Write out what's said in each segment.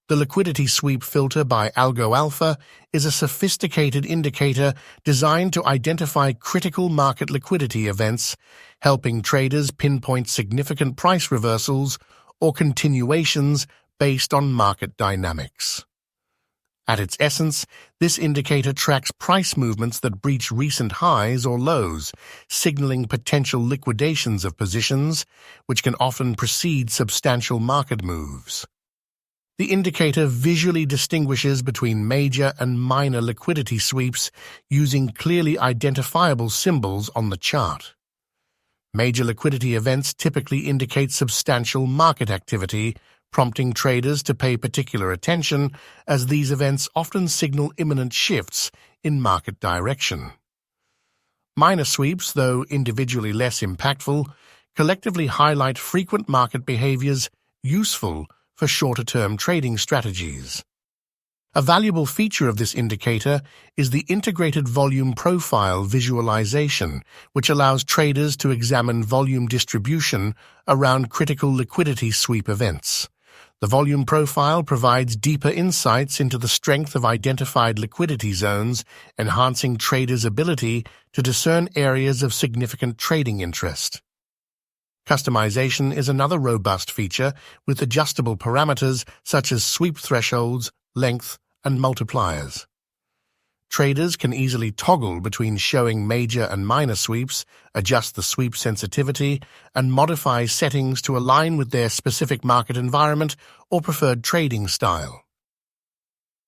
The Liquidity Sweep Filter by AlgoAlpha is a sophisticated indicator designed to identify critical market liquidity events, helping traders pinpoint significant price reversals or continuations based on market dynamics. At its essence, this indicator tracks price movements that breach recent highs or lows, signaling potential liquidations of positions, which can often precede substantial market moves. The indicator visually distinguishes between major and minor liquidity sweeps using clearly identifiable symbols on the chart. Major liquidity events typically indicate substantial market activity, prompting traders to pay particular attention, as these events often signal imminent shifts in market direction. Minor sweeps, though individually less impactful, collectively highlight frequent market behaviors useful for shorter-term trading strategies. A valuable feature of this indicator is the integrated volume profile visualization, which allows traders to examine volume distribution around critical liquidity sweep events. The volume profile provides deeper insights into the strength of identified liquidity zones, enhancing traders' ability to discern areas of significant trading interest. Customization is another robust feature, with adjustable parameters such as sweep thresholds, length, and multipliers. Traders can easily toggle between showing major and minor sweeps, adjust the sweep sensitivity, and modify settings to align with their specific market environment or preferred trading style.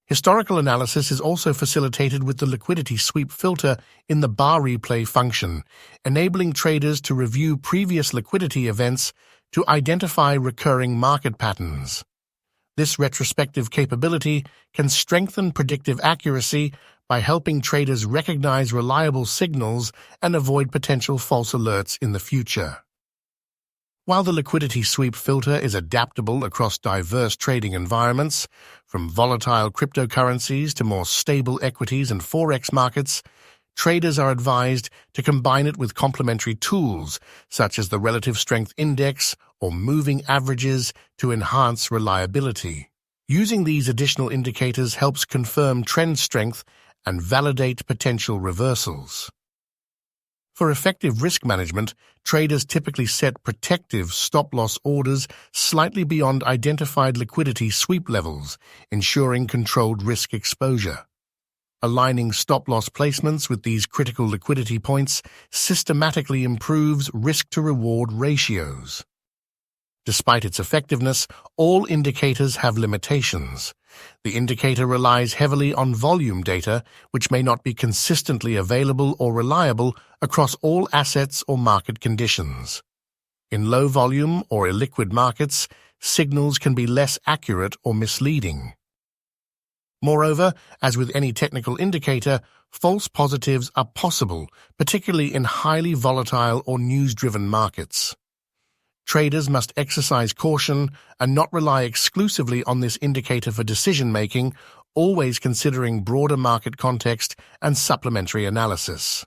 Historical analysis is also facilitated with the Liquidity Sweep Filter in the bar replay function, enabling traders to review previous liquidity events to identify recurring market patterns. This retrospective capability can strengthen predictive accuracy by helping traders recognize reliable signals and avoid potential false alerts in the future. While the Liquidity Sweep Filter is adaptable across diverse trading environments, from volatile cryptocurrencies to more stable equities and forex markets, traders are advised to combine it with complementary tools such as the Relative Strength Index or moving averages to enhance reliability. Using these additional indicators helps confirm trend strength and validate potential reversals. For effective risk management, traders typically set protective stop-loss orders slightly beyond identified liquidity sweep levels, ensuring controlled risk exposure. Aligning stop-loss placements with these critical liquidity points systematically improves risk-to-reward ratios. Despite its effectiveness, all indicators have limitations. The indicator relies heavily on volume data, which may not be consistently available or reliable across all assets or market conditions. In low-volume or illiquid markets, signals can be less accurate or misleading. Moreover, as with any technical indicator, false positives are possible, particularly in highly volatile or news-driven markets. Traders must exercise caution and not rely exclusively on this indicator for decision-making, always considering broader market context and supplementary analysis.